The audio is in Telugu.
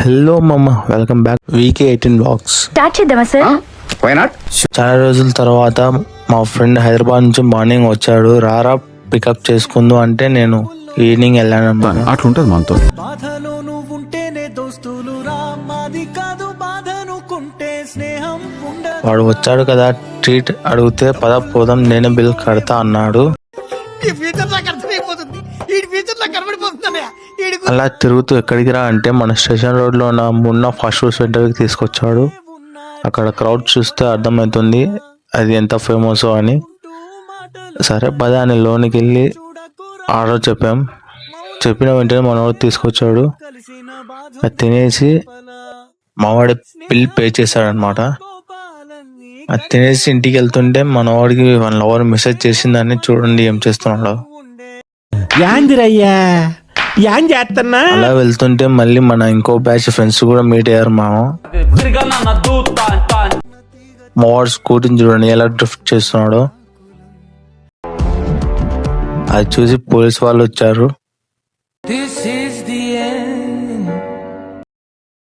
హలో మమ్మ, వెల్కమ్ బ్యాక్ వీకే 18 బ్లాగ్స్. స్టార్ట్ చేద్దామా సార్? చాలా రోజుల తర్వాత మా ఫ్రెండ్ హైదరాబాద్ నుంచి మార్నింగ్ వచ్చాడు. రారా పికప్ చేసుకుందు అంటే నేను ఈవినింగ్ వెళ్ళాను అన్నమాట. అట్లుంటది మనతో. వాడు వచ్చాడు కదా, ట్రీట్ అడిగితే పద పోదాం, నేనే బిల్ కడతా అన్నాడు. అలా తిరుగుతూ ఎక్కడికి రా అంటే మన స్టేషన్ రోడ్ లో ఉన్న ఫాస్ట్ ఫుడ్ సెంటర్ కి తీసుకొచ్చాడు. అక్కడ క్రౌడ్ చూస్తే అర్థమవుతుంది అది ఎంత ఫేమస్ అని. సరే పద అని లోనికి వెళ్ళి ఆర్డర్ చెప్పిన వెంటనే మనవాడు తీసుకొచ్చాడు. అది తినేసి మావాడి బిల్ పే చేశాడనమాట. అది తినేసి ఇంటికి వెళ్తుంటే మనవాడికి వాళ్ళ లవర్ మెసేజ్ చేసిందని చూడండి ఏం చేస్తున్నాడు. అలా వెళ్తుంటే మళ్ళీ మన ఇంకో బ్యాచ్ ఫ్రెండ్స్ కూడా మీట్ అయ్యారు. మావాడు స్కూటీని చూడండి ఎలా డ్రిఫ్ట్ చేస్తున్నాడు. అది చూసి పోలీస్ వాళ్ళు వచ్చారు.